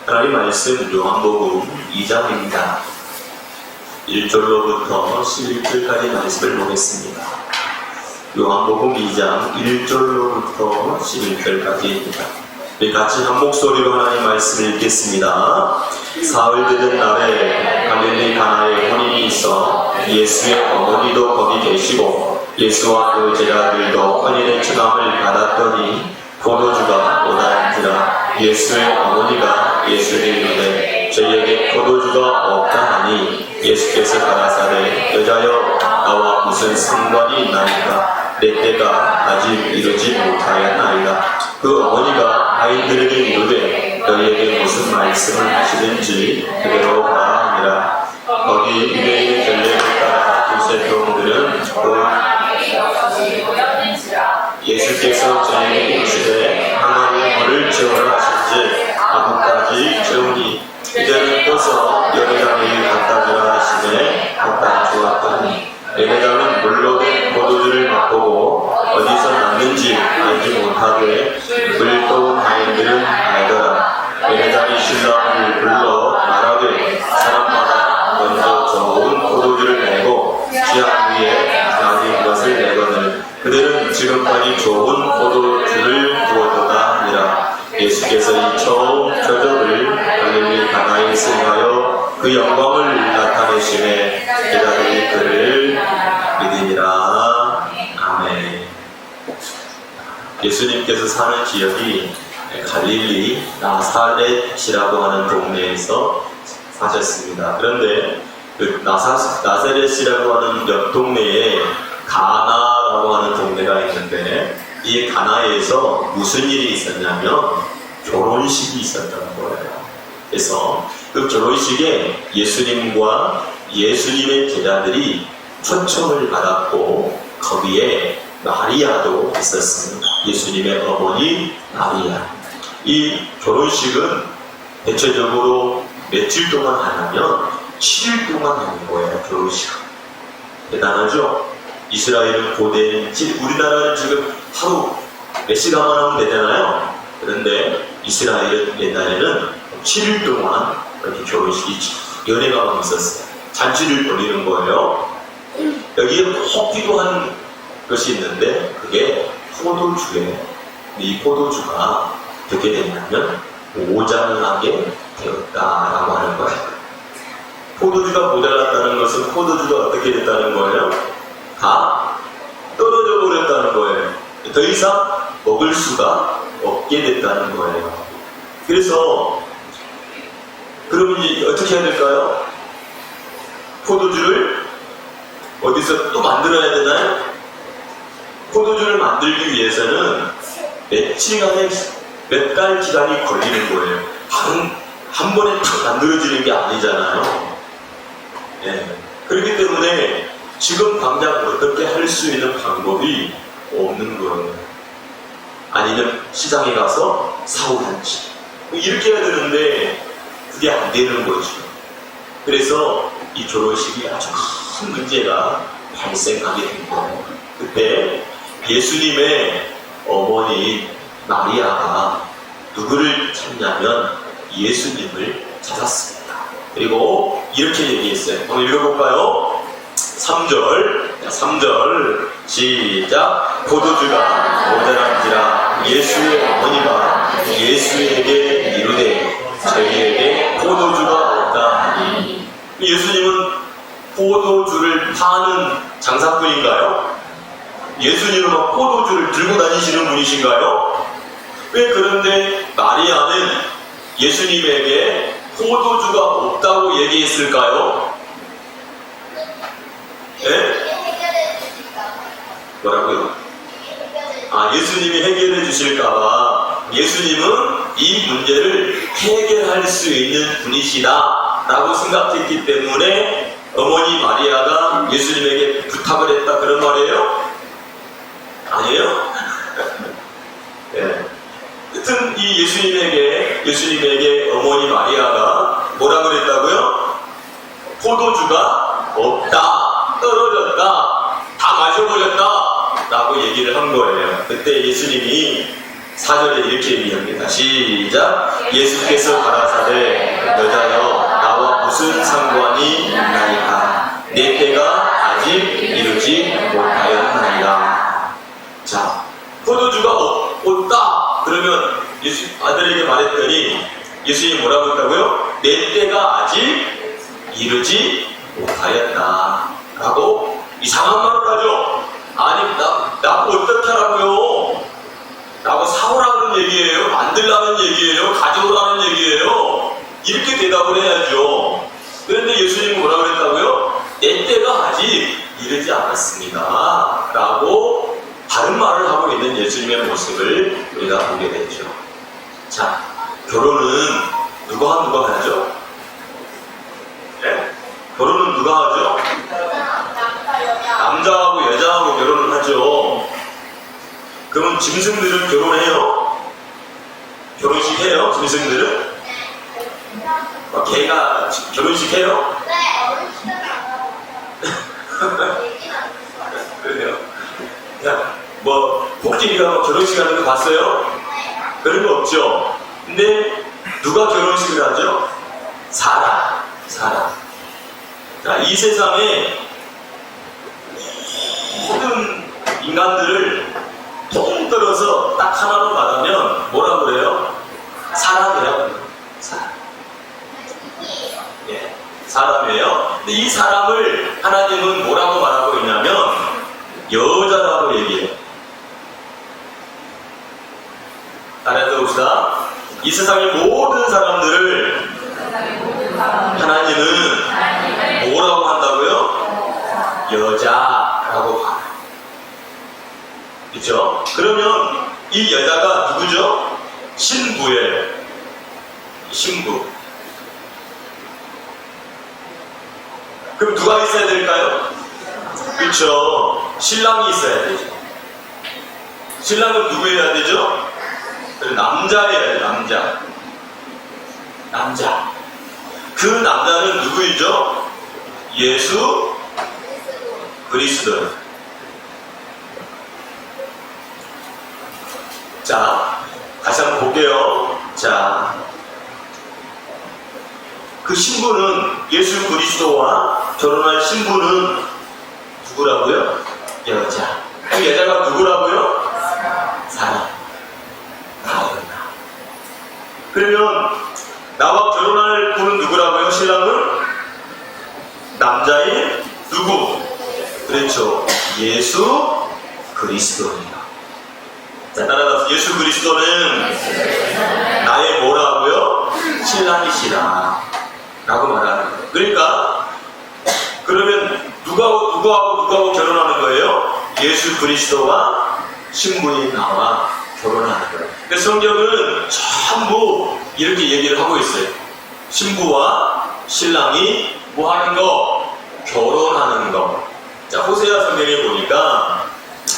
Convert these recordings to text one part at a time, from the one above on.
하나님 말씀 요한복음 2장입니다. 1절로부터 11절까지 말씀을 보겠습니다. 요한복음 2장 1절로부터 11절까지입니다. 우리 같이 한 목소리로 하나님 말씀을 읽겠습니다. 사흘 되던 날에 갈릴리 가나에 혼인이 있어 예수의 어머니도 거기 계시고 예수와 그 제자들도 혼인의 축함을 받았더니 포도주가 오다한지라 예수의 어머니가 예수에게 이르되 저희에게 포도주가 없다 하니 예수께서 가라사대 여자여 나와 무슨 상관이 있나이까 내 때가 아직 이르지 못하였나이다. 그 어머니가 아이들에게 이르되 너희에게 무슨 말씀을 하시든지 그대로 하라 하니라. 거기 유대인의 전례를 따라 두세 종들은 예수께서 저희에게 이르시되 하나님의 물을 채우라 하신지 아무까지 채우니 이제는 떠서 여리강에 갖다 주라 하시되 갖다 주었더니 여리강은 물로 된 포도주를 맛보고 어디서 났는지 알지 못하되 물 떠온 하인들은 알더라. 여리강이 신랑을 불러 말하되 사람마다 먼저 좋은 포도주를 내고 취한 후에 나은 것을 내거늘 그들은 지금까지 좋은 포도주를 부었도다 하니라. 예수께서 이 처음 표적을 갈릴리 가나에 쓰하여 그 영광을 나타내시매 제자들이 그를 믿으니라. 아멘. 예수님께서 사는 지역이 갈릴리 나사렛이라고 하는 동네에서 사셨습니다. 그런데 그 나사렛이라고 하는 옆 동네에 가나라고 하는 동네가 있는데 이 가나에서 무슨 일이 있었냐면 결혼식이 있었다는 거예요. 그래서 그 결혼식에 예수님과 예수님의 제자들이 초청을 받았고 거기에 마리아도 있었습니다. 예수님의 어머니 마리아. 이 결혼식은 대체적으로 며칠 동안 하냐면 7일 동안 하는 거예요. 결혼식. 대단하죠? 이스라엘은 고대는 우리나라는 지금 하루 몇 시간만 하면 되잖아요. 그런데 이스라엘은 옛날에는 7일 동안 이렇게 결혼식이 연회가 막 있었어요. 잔치를 벌이는 거예요. 여기에 꼭 필요한 것이 있는데 그게 포도주예요. 이 포도주가 어떻게 됐냐면 모자라게 되었다라고 하는 거예요. 포도주가 모자랐다는 것은 포도주가 어떻게 됐다는 거예요? 다 떨어져 버렸다는 거예요. 더 이상 먹을 수가 없게 됐다는 거예요. 그래서 그러면 이제 어떻게 해야 될까요? 포도주를 어디서 또 만들어야 되나요? 포도주를 만들기 위해서는 며칠간의 몇 달 기간이 걸리는 거예요. 한 번에 탁 만들어지는 게 아니잖아요. 네. 그렇기 때문에 지금 당장 어떻게 할 수 있는 방법이 없는 거예요. 아니면 시장에 가서 사오든지 이렇게 해야 되는데 그게 안 되는 거죠. 그래서 이 결혼식이 아주 큰 문제가 발생하게 된 거예요. 그때 예수님의 어머니 마리아가 누구를 찾냐면 예수님을 찾았습니다. 그리고 이렇게 얘기했어요. 한번 읽어볼까요? 3절 시작. 포도주가 모자란지라 예수의 어머니가 예수에게 이르되 저희에게 포도주가 없다 하니. 예수님은 포도주를 파는 장사꾼인가요? 예수님은 막 포도주를 들고 다니시는 분이신가요? 왜 그런데 마리아는 예수님에게 포도주가 없다고 얘기했을까요? 네? 뭐라고요? 예수님이 해결해 주실까봐 예수님은 이 문제를 해결할 수 있는 분이시다 라고 생각했기 때문에 어머니 마리아가 예수님에게 부탁을 했다 그런 말이에요? 아니에요? 네. 하여튼 이 예수님에게 어머니 마리아가 뭐라 그랬다고요? 포도주가 없다, 떨어졌다, 다 마셔버렸다 라고 얘기를 한 거예요. 그때 예수님이 4절에 이렇게 얘기합니다. 시작. 예수께서 가라사대 여자여 나와 무슨 상관이 있나이까 내 때가 아직 이르지 못하였나이다. 자, 포도주가 없다 그러면 예수 아들에게 말했더니 예수님이 뭐라고 했다고요? 내 때가 아직 이르지 못하였다 라고 이상한 말을 하죠. 아니 나보고 어떻게 하라고요? 라고 사오라는 얘기예요? 만들라는 얘기예요? 가져오라는 얘기예요? 이렇게 대답을 해야죠. 그런데 예수님은 뭐라고 했다고요? 내 때가 아직 이르지 않았습니다 라고 다른 말을 하고 있는 예수님의 모습을 우리가 보게 되죠. 자, 결혼은 누가 하죠? 네? 결혼은 누가 하죠? 남자하고 여자하고 결혼을 하죠. 그러면 짐승들은 결혼해요? 결혼식 해요? 짐승들은? 개가 결혼식 해요? 그래요? 야, 코끼리가 결혼식 하는 거 봤어요? 그런 거 없죠? 근데 누가 결혼식을 하죠? 사람. 자, 이 세상에 모든 인간들을 통틀어서 딱 하나로 말하면 뭐라고 그래요? 사람이라고 해요. 사람. 예, 사람이에요. 근데 이 사람을 하나님은 뭐라고 말하고 있냐면 여자라고 얘기해요. 따라서 봅시다. 이 세상의 모든 사람들을 하나님은 뭐라고 한다고요? 여자라고 봐요. 그렇죠? 그러면 이 여자가 누구죠? 신부예요. 신부. 그럼 누가 있어야 될까요? 그렇죠. 신랑이 있어야 되죠. 신랑은 누구여야 되죠? 남자여야 돼요. 남자. 그 남자는 누구이죠? 예수 그리스도. 자, 다시 한번 볼게요. 자, 그 신부는 예수 그리스도와 결혼할 신부는 누구라고요? 여자. 그 여자가 누구라고요? 사람. 그러면 나와 결혼할 분은 누구라고요? 신랑은? 남자인 누구? 그렇죠. 예수 그리스도입니다. 자, 따라서 예수 그리스도는 나의 뭐라고요? 신랑이시라 라고 말하는 거예요. 그러니까 그러면 누구하고 결혼하는 거예요? 예수 그리스도와 신부인 나와 결혼하는 거예요. 근데 성경은 전부 이렇게 얘기를 하고 있어요. 신부와 신랑이 뭐 하는 거? 결혼하는 거. 자, 호세아 성경에 보니까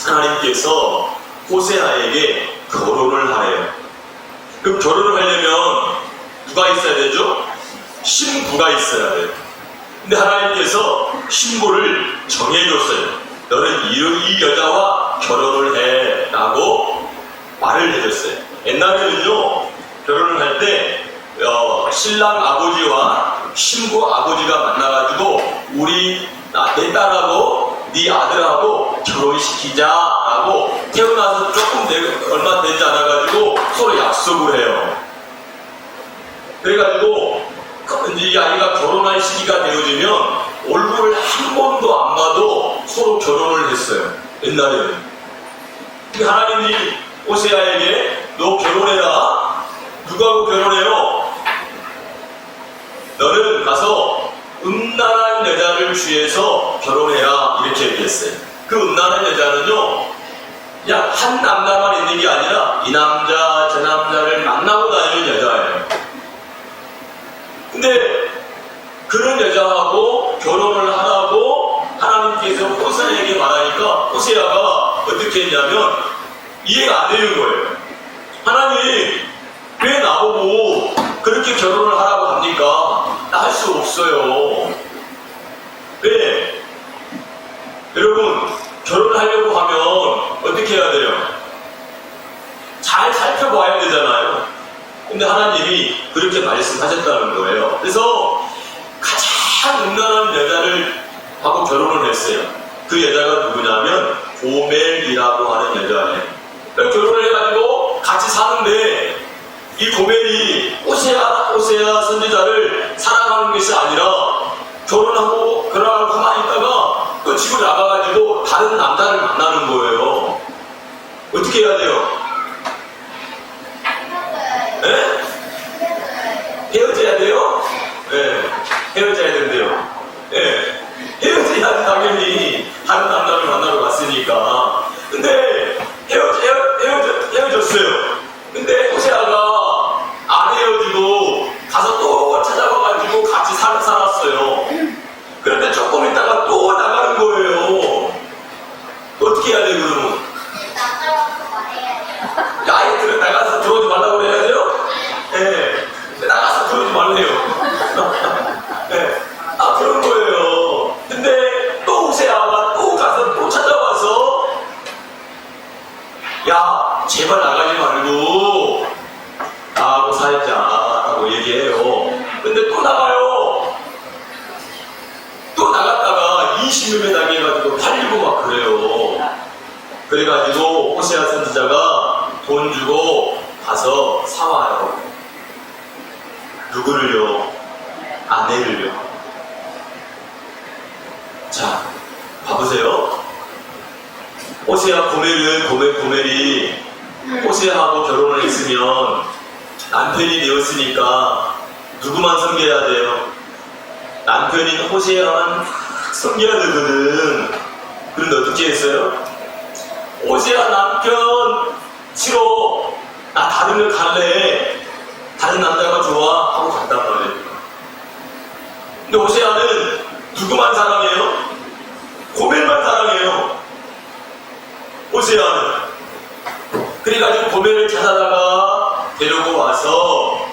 하나님께서 호세아에게 결혼을 하래요. 그럼 결혼을 하려면 누가 있어야 되죠? 신부가 있어야 돼요. 근데 하나님께서 신부를 정해줬어요. 너는 이 여자와 결혼을 해 라고 말을 해줬어요. 옛날에는요, 결혼을 할 때 신랑 아버지와 신부 아버지가 만나가지고 내 딸하고 네 아들하고 결혼시키자라고 태어나서 얼마 되지 않아가지고 서로 약속을 해요. 그래가지고 이제 이 아이가 결혼할 시기가 되어지면 얼굴을 한 번도 안 봐도 서로 결혼을 했어요. 옛날에는. 하나님이 호세아에게 너 결혼해라. 누구하고 결혼해요? 너는 가서 음란한 여자를 취해서 결혼해라. 이렇게 얘기했어요. 그 음란한 여자는요, 그냥 한 남자만 있는 게 아니라 이 남자 저 남자를 만나고 다니는 여자예요. 근데 그런 여자하고 결혼을 하라고 하나님께서 호세아에게 말하니까 호세아가 어떻게 했냐면 이해가 안 되는 거예요. 하나님 왜 나보고 그렇게 결혼을 하라고 합니까? 나 할 수 없어요. 왜? 여러분 결혼을 하려고 하면 어떻게 해야 돼요? 잘 되잖아요. 근데 하나님이 그렇게 말씀하셨다는 거예요. 그래서 가장 음란한 여자를 하고 결혼을 했어요. 그 여자가 누구냐면 고멜이라고 하는 여자예요. 결혼을 해가지고 같이 사는데 이 고멜이 호세아 선지자를 사랑하는 것이 아니라 결혼하고 가만히 있다가 또 집을 나가가지고 다른 남자를 만나는 거예요. 어떻게 해야 돼요? 네? 헤어져야 돼요? 네. 헤어져야 된대요. 네. 헤어져야지 당연히 다른 남자를 만나러 갔으니까. 근데 헤어졌어요. 근데 호세아가 안 헤어지고 가서 또 찾아와가지고 같이 살았어요. 그런데 조금 있다가 또 나가는 거예요. 어떻게 해야 돼요, 그러면? 아예 나가서 들어오지 말라고 그래야 돼요? 네. 나가서 들어오지 말래요. 네. 그런 거예요. 근데 또 호세아가 또 가서 또 찾아와서 야, 제발 나가지 말고 나하고 살자라고 얘기해요. 근데 또 나가요. 또 나갔다가 20년에 당해가지고 팔리고 막 그래요. 그래가지고 호세아 선지자가 돈 주고 가서 사와요. 누구를요? 아내를요. 자, 봐보세요. 호세아 고멜이 호세아하고 결혼을 했으면 남편이 되었으니까 누구만 섬겨야 돼요? 남편인 호세아만 섬겨야 되거든. 그런데 어떻게 했어요? 호세아 남편 싫어. 나 다른 데 갈래. 다른 남자가 좋아. 하고 갔단 말이에요. 근데 호세아는 누구만 사랑해요? 고멜만 사랑해요. 호세아는. 그래가지고 고멜을 찾아다가 데리고 와서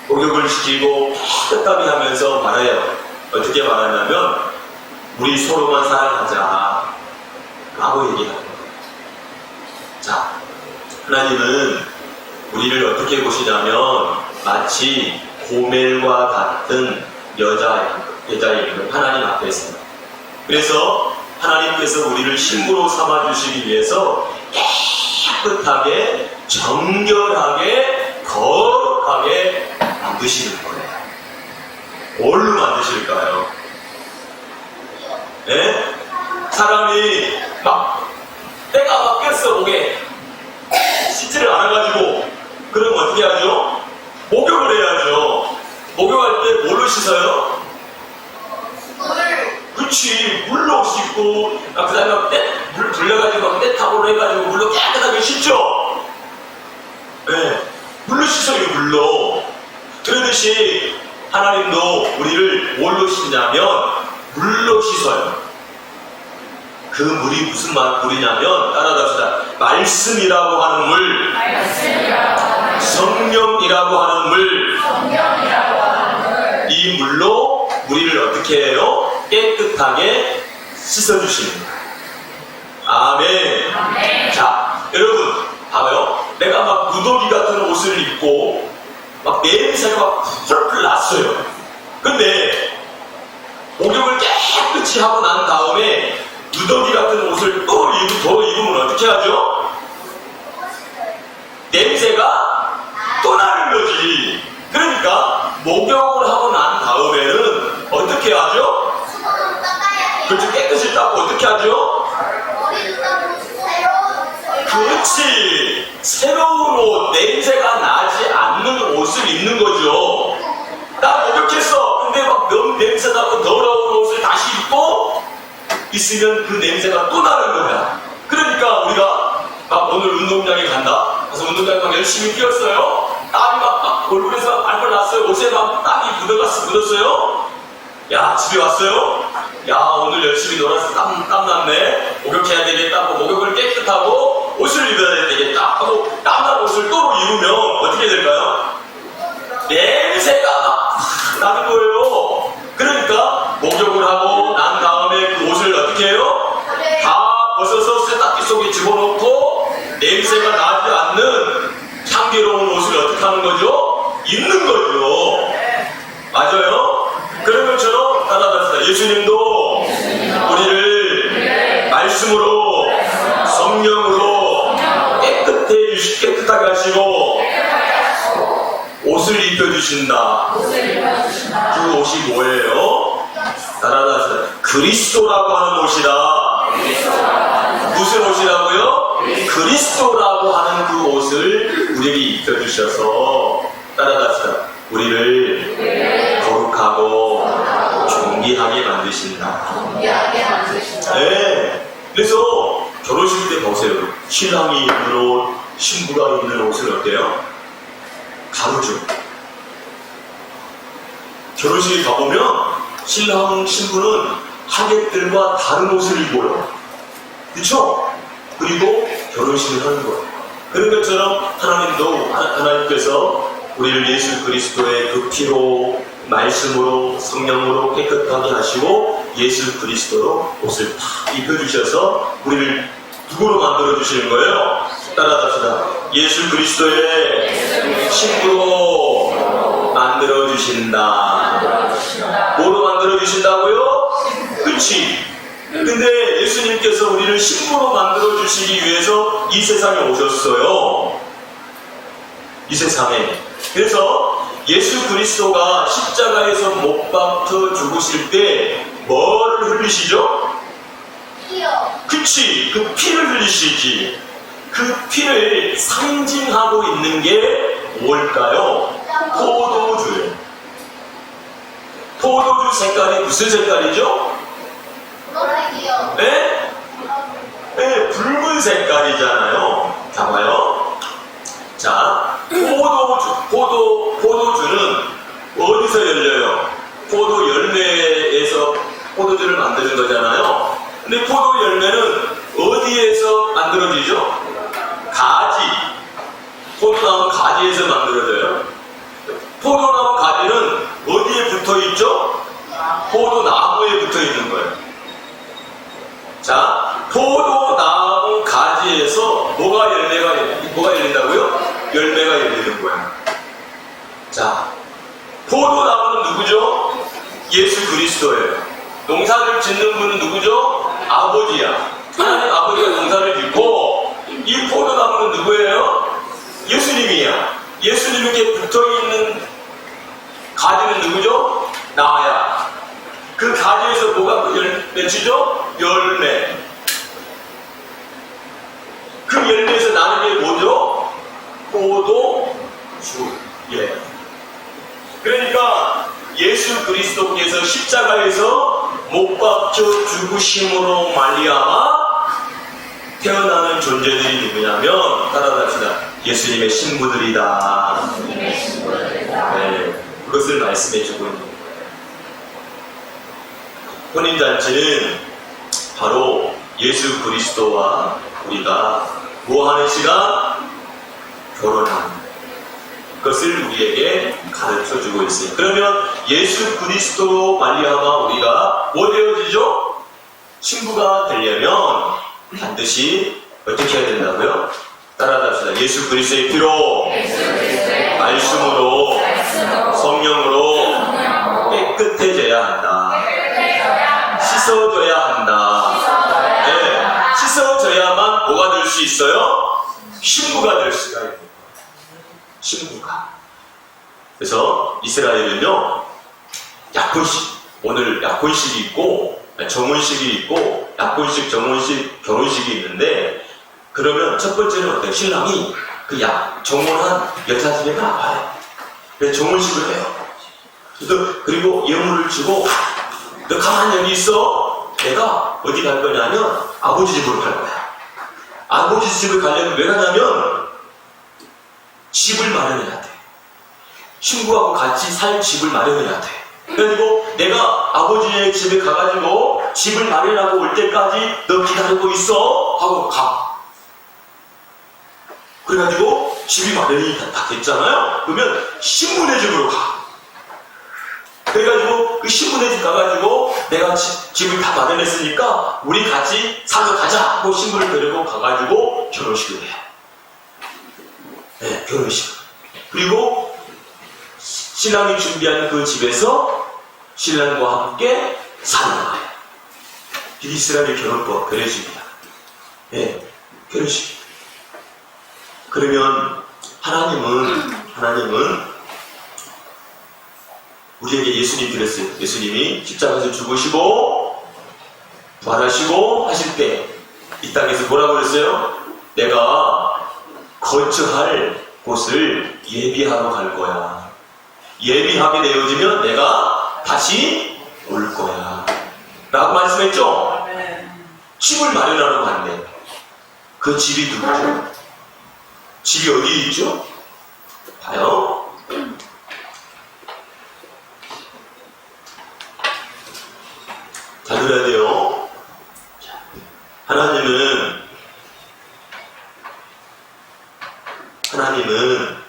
목욕을 시키고 깨끗하게 하면서 말해요. 어떻게 말하냐면 우리 서로만 사랑하자 라고 얘기하는 거예요. 자, 하나님은 우리를 어떻게 보시냐면 마치 고멜과 같은 여자인 하나님 앞에서. 그래서 하나님께서 우리를 신부로 삼아주시기 위해서 깨끗하게 정결하게 거룩하게 만드시는 거예요. 뭘로 만드실까요? 네? 사람이 때가 막 꼈어 목에 씻지를 않아가지고 그럼 어떻게 하죠? 목욕을 해야죠. 목욕할 때 뭘로 씻어요? 그렇지, 물로 씻고 그 다음에 물 불려가지고 떼타고로 해가지고 물로 깨끗하게 씻죠. 네, 물로 씻어요. 물로. 그러듯이 하나님도 우리를 뭘로 씻냐면 물로 씻어요. 그 물이 무슨 물이냐면 따라갑시다. 말씀이라고 하는 물, 성령이라고 하는 물, 이 물로 우리를 어떻게 해요? 깨끗하게 씻어주시는 거예요. 아멘. 자, 여러분 봐봐요. 내가 막 무더기 같은 옷을 입고 막 냄새가 막 펄펄 났어요. 근데 목욕을 깨끗이 하고 난 다음에 무더기 같은 옷을 또 입으면 어떻게 하죠? 냄새가 또 나는 거지. 그러니까 목욕을 하고 난 다음에는 어떻게 하죠? 그렇죠. 깨끗이 닦고 어떻게 하죠? 그렇지. 새로운 옷, 냄새가 나지 않는 옷을 입는 거죠. 나 목욕했어. 근데 막 냄새 나고 더러운 옷을 다시 입고 있으면 그 냄새가 또 나는 거야. 그러니까 우리가 오늘 운동장에 간다. 그래서 운동장에 막 열심히 뛰었어요. 땀이 막 얼굴에서 발발 났어요. 옷에 막 땀이 묻었어요. 야, 집에 왔어요? 야, 오늘 열심히 놀아서 땀 났네. 목욕해야 되겠다 하고 목욕을 깨끗하고 옷을 입어야 되겠다 하고 땀난 옷을 또 입으면 어떻게 될까요? 냄새가 막 나는 거예요. 그러니까 목욕을 하고 난 다음에 그 옷을 어떻게 해요? 다 벗어서 세탁기 속에 집어넣고 냄새가 나지 않는 향기로운 어떻게 하는 거죠? 입는 거죠. 맞아요? 그런 것처럼 따라갑시다. 예수님도 우리를 말씀으로, 성령으로 깨끗하게 하시고 옷을 입혀주신다. 그 옷이 뭐예요? 따라갑시다. 그리스도라고 하는 옷이다. 무슨 옷이라고요? 그리스도라고 하는 그 옷을 우리에게 입혀주셔서 따라갑시다. 우리를 거룩하고 존귀하게 만드신다. 네. 그래서 결혼식 때 보세요. 신랑이 입는 옷, 신부가 입는 옷을 어때요? 다르죠. 결혼식에 가보면 신랑, 신부는 하객들과 다른 옷을 입어요. 그렇죠? 그리고 결혼식을 하는 거예요. 그런 것처럼 하나님께서 우리를 예수 그리스도의 그 피로, 말씀으로, 성령으로 깨끗하게 하시고 예수 그리스도로 옷을 다 입혀주셔서 우리를 누구로 만들어주시는 거예요? 따라갑시다. 예수 그리스도의 신부로 만들어주신다. 뭐로 만들어주신다고요? 그치? 근데 예수님께서 우리를 신부로 만들어주시기 위해서 이 세상에 오셨어요. 이 세상에. 그래서 예수 그리스도가 십자가에서 못 박혀 죽으실 때 뭐를 흘리시죠? 피요. 그치, 그 피를 흘리시지. 그 피를 상징하고 있는 게 뭘까요? 포도주예요. 포도주 색깔이 무슨 색깔이죠? 노란이요. 네? 네, 붉은 색깔이잖아요. 봐봐요. 자, 포도주는 어디서 열려요? 포도 열매에서 포도주를 만드는 거잖아요. 근데 포도 열매는 어디에서 만들어지죠? 가지. 포도나무 가지에서 만들어져요. 포도나무 가지는 어디에 붙어 있죠? 포도나무에 붙어 있는 거예요. 자, 포도나무 가지에서 뭐가 열린다고요? 열매가 열리는 거예요. 자, 포도나무는 누구죠? 예수 그리스도예요. 농사를 짓는 분은 누구죠? 아버지야. 하나님 아버지가 농사를 짓고 이 포도나무는 누구예요? 예수님이야. 예수님께 붙어있는 가지는 누구죠? 나야. 그 가지에서 뭐가 맺히죠? 열매. 그 열매에서 나는 게 뭐죠? 포도주. 예. 그러니까 예수 그리스도께서 십자가에서 못 박혀 죽으심으로 말미암아 태어나는 존재들이 누구냐면 따라갑시다. 예수님의 신부들이다. 네, 그것을 말씀해주고 있는 거예요. 혼인잔치는 바로 예수 그리스도와 우리가 뭐하는 시간? 결혼하는 그것을 우리에게 가르쳐주고 있어요. 그러면 예수 그리스도로 말미암아 우리가 뭐 되어지죠? 신부가 되려면 반드시 어떻게 해야 된다고요? 따라합시다. 예수 그리스도의 피로, 말씀으로, 성령으로 깨끗해져야 한다. 씻어줘야 한다. 네, 씻어져야만 뭐가 될 수 있어요? 신부가 될 수가 있는 거예요. 신부가. 그래서 이스라엘은요, 약혼식, 오늘 약혼식이 있고, 정혼식이 있고, 약혼식, 정혼식, 결혼식이 있는데, 그러면 첫 번째는 어때요? 신랑이 그 정혼한 여자 집에 나와요. 그래서 정혼식을 해요. 그리고 예물을 주고, 너 가만히 여기 있어. 내가 어디 갈 거냐면, 아버지 집으로 갈 거야. 아버지 집을 가려면 왜 가냐면, 집을 마련해야 돼. 신부하고 같이 살 집을 마련해야 돼. 그리고 내가 아버지의 집에 가가지고 집을 마련하고 올 때까지 너 기다리고 있어 하고 가. 그래가지고 집이 마련이 다 됐잖아요. 그러면 신부네 집으로 가. 그래가지고 그 신부네 집 가가지고 내가 집을 다 마련했으니까 우리 같이 살러 가자 하고 신부를 데리고 가가지고 결혼식을 해요. 네, 결혼식. 그리고 신랑이 준비한 그 집에서 신랑과 함께 사는 거예요. 이스라엘 결혼법, 결혼식입니다. 예, 결혼식. 그러면 하나님은 우리에게 예수님 드렸어요. 예수님이 십자가에서 죽으시고 부활하시고 하실 때 이 땅에서 뭐라고 그랬어요? 내가 거처할 곳을 예비하러 갈 거야. 예비하게 되어지면 내가 다시 올 거야. 라고 말씀했죠? 집을 마련하러 갔네. 그 집이 누구죠? 집이 어디 있죠? 봐요. 잘 들어야 돼요. 하나님은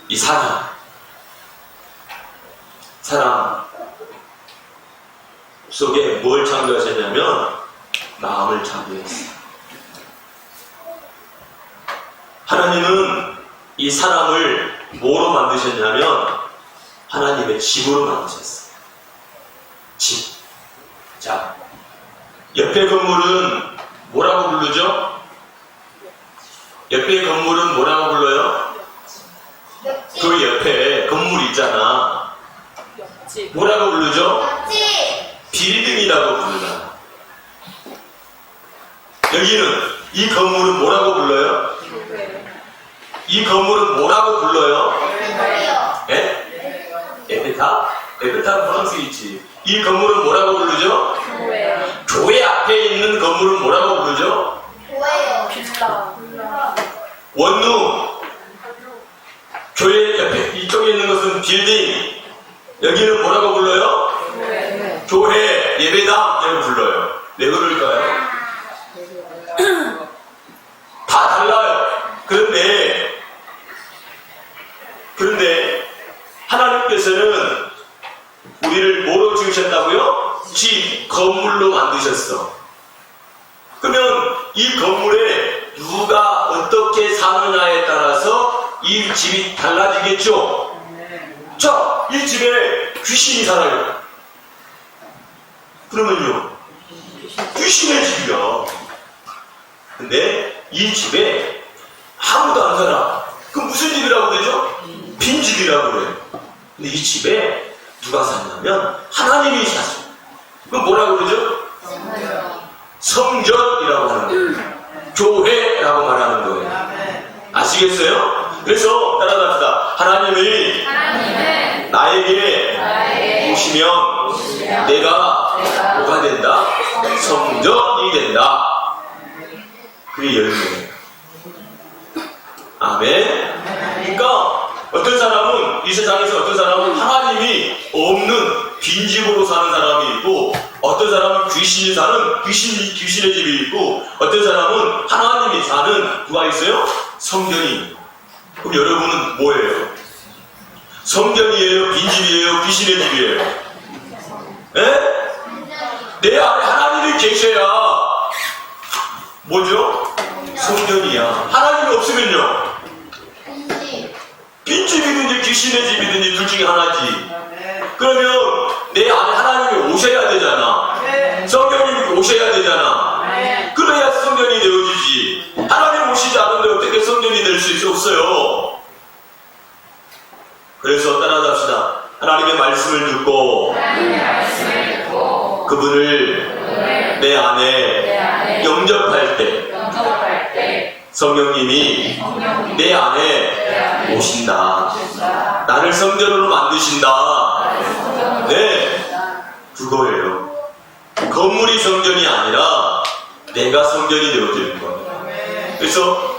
이 사람 속에 뭘 창조하셨냐면 마음을 창조했어요. 하나님은 이 사람을 뭐로 만드셨냐면 하나님의 집으로 만드셨어요. 집. 자, 옆에 건물은 뭐라고 부르죠? 옆에 건물은 뭐라고 불러요? 옆집. 그 옆에 건물 있잖아. 옆집. 뭐라고 부르죠? 옆집. 빌딩이라고 부르잖아. 여기는 이 건물은 뭐라고 불러요? 이 건물은 뭐라고 불러요? 교회요. 예? 에베타 프랑스 있지. 이 건물은 뭐라고 부르죠? 교회. 교회 앞에 있는 건물은 뭐라고 부르죠? 교회요. 빌라. 원룸. 교회 옆에 이쪽에 있는 것은 빌딩. 여기는 뭐라고 불러요? 교회. 교회, 예배당 이렇게 불러요. 왜 그럴까요? 다 달라요. 그런데 하나님께서는 우리를 뭐로 지으셨다고요? 집, 건물로 만드셨어. 그러면 이 건물에 누가 어떻게 사느냐에 따라서 이 집이 달라지겠죠? 자, 이 집에 귀신이 살아요. 그러면요, 귀신의 집이야. 근데 이 집에 아무도 안 살아. 그럼 무슨 집이라고 그러죠? 빈집이라고 그래요. 근데 이 집에 누가 사냐면 하나님이 사죠. 그럼 뭐라고 그러죠? 성전이라고 하는 거예요. 교회라고 말하는 거예요. 아시겠어요? 그래서 따라갑시다. 하나님이 나에게 오시면 내가 뭐가 된다? 성전이 된다. 그게 열매예요. 아멘. 그러니까 어떤 사람은 이 세상에서 어떤 사람은 하나님이 없는 빈집으로 사는 사람이 있고, 어떤 사람은 귀신의 집이 있고, 어떤 사람은 하나님이 사는 누가 있어요? 성전이. 그럼 여러분은 뭐예요? 성전이에요? 빈집이에요? 귀신의 집이에요? 에? 내 안에 하나님이 계셔야 뭐죠? 성전이야. 하나님이 없으면요? 빈집이든지 귀신의 집이든지 둘 중에 하나지. 그러면 내 안에 하나님이 오셔야 되잖아. 성령님이 오셔야 되잖아. 그래야 성전이 되어지지. 하나님 오시지 않은데 어떻게 성전이 될 수 없어요? 그래서 따라잡시다. 하나님의 말씀을 듣고 그분을 내 안에 영접할 때 성령님이 내 안에 오신다. 나를 성전으로 만드신다. 네, 그거예요. 건물이 성전이 아니라 내가 성전이 되어지는 거예요. 그래서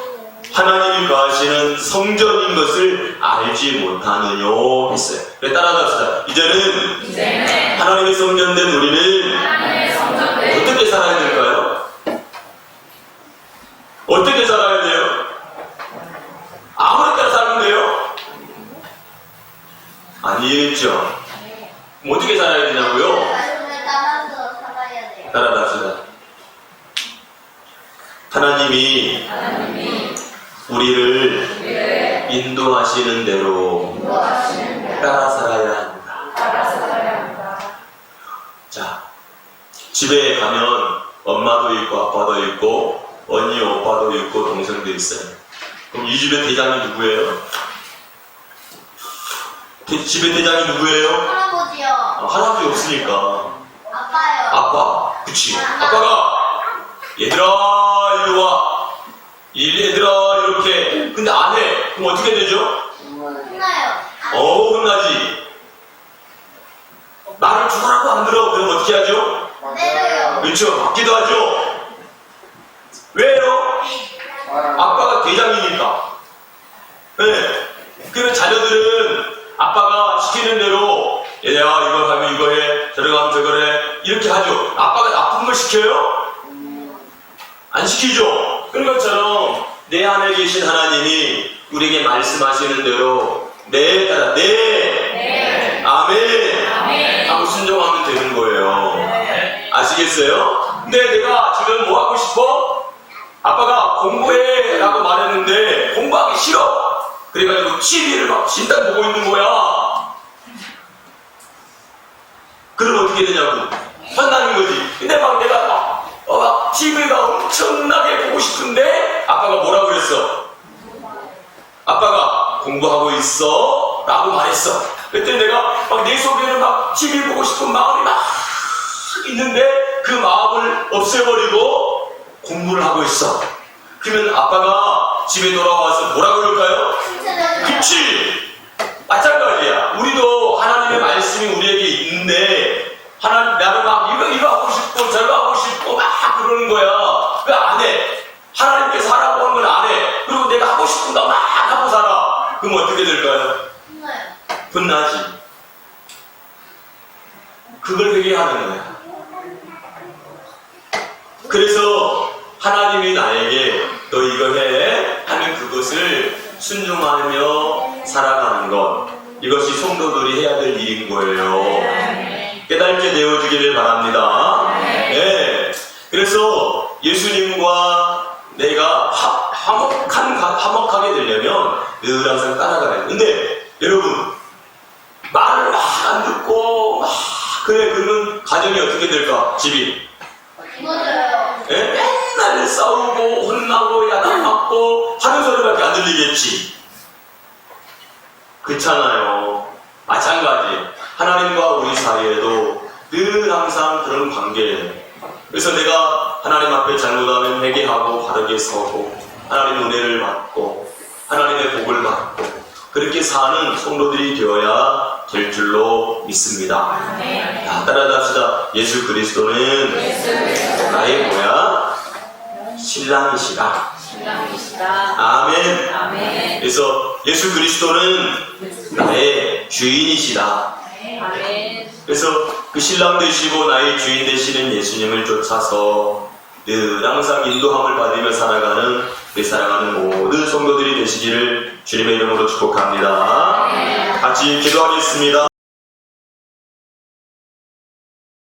하나님이 거하시는 성전인 것을 알지 못하느뇨 했어요. 그래, 따라갑시다. 이제는 하나님의 성전된 우리는 어떻게 살아야 될까요? 어떻게 살아야 돼요? 아무렇게나 살면 돼요? 아니겠죠. 그럼 어떻게 살아야 되냐고요? 말씀을 따라서 살아야 돼요. 따라갑시다. 하나님이 우리를 인도하시는 대로 따라 살아야 합니다. 자, 집에 가면 엄마도 있고 아빠도 있고 언니 오빠도 있고 동생도 있어요. 그럼 이 집의 대장이 누구예요? 집의 대장이 누구예요? 할아버지요. 할아버지 없으니까 아빠요. 아빠. 그치. 아빠가 얘들아 일로 와. 얘들아 이렇게. 근데 안 해. 그럼 어떻게 되죠? 혼나요. 혼나지. 말을 죽으라고 안 들어. 그럼 어떻게 하죠? 때려요. 그렇죠. 맞기도 하죠. 왜요? 아빠가 대장이니까. 네. 그러면 자녀들은 아빠가 시키는 대로 얘들아 이거 하면 이거 해, 저거 하면 저거 해 이렇게 하죠. 아빠가 나쁜 걸 시켜요? 안 시키죠. 그런 것처럼 내 안에 계신 하나님이 우리에게 말씀하시는 대로 네 따라 네, 아멘 하고 순종하면 되는 거예요. 아시겠어요? 근데 내가 지금 뭐 하고 싶어? 아빠가 공부해 라고 말했는데 공부하기 싫어. 그래가지고 TV를 막 진단 보고 있는 거야. 그럼 어떻게 되냐고. 혼나는 거지. 근데 막 내가 막 TV가 엄청나게 보고 싶은데 아빠가 뭐라고 그랬어? 아빠가 공부하고 있어 라고 말했어. 그때 내가 막 내 속에는 막 TV 보고 싶은 마음이 막 있는데 그 마음을 없애버리고 공부를 하고 있어. 그러면 아빠가 집에 돌아와서 뭐라 그럴까요? 그치! 마찬가지야. 우리도 하나님의 말씀이 우리에게 있는데 나는 막 이거 하고 싶고 저거 하고 싶고 막 그러는 거야. 왜 안 해? 하나님께서 하라고 하는 건 안 해. 그리고 내가 하고 싶은 거 막 하고 살아. 그럼 어떻게 될까요? 혼나요. 혼나지. 그걸 회개하는 거야. 그래서 하나님이 나에게 너 이거 해 하면 그것을 순종하며 살아가는 것, 이것이 성도들이 해야 될 일인 거예요. 깨닫게 되어주기를 바랍니다. 네. 그래서 예수님과 내가 화목하게 되려면 늘 항상 따라가야 돼. 근데 여러분 말을 막 안 듣고 막 그래 그러면 가정이 어떻게 될까? 집이 무너져요. 맨날 싸우고 혼나고 야단맞고 하는 소리밖에 안 들리겠지. 그렇잖아요. 마찬가지. 하나님과 우리 사이에도 늘 항상 그런 관계예요. 그래서 내가 하나님 앞에 잘못하면 회개하고 바르게 서고 하나님 은혜를 받고 하나님의 복을 받고 그렇게 사는 성도들이 되어야 될 줄로 믿습니다. 자, 따라합시다. 예수 그리스도는 나의 뭐야? 신랑이시다. 아멘. 그래서 예수 그리스도는 나의 주인이시다. 그래서 그 신랑 되시고 나의 주인 되시는 예수님을 쫓아서 늘 항상 인도함을 받으며 살아가는 우리 사랑하는 모든 성도들이 되시기를 주님의 이름으로 축복합니다. 같이 기도하겠습니다.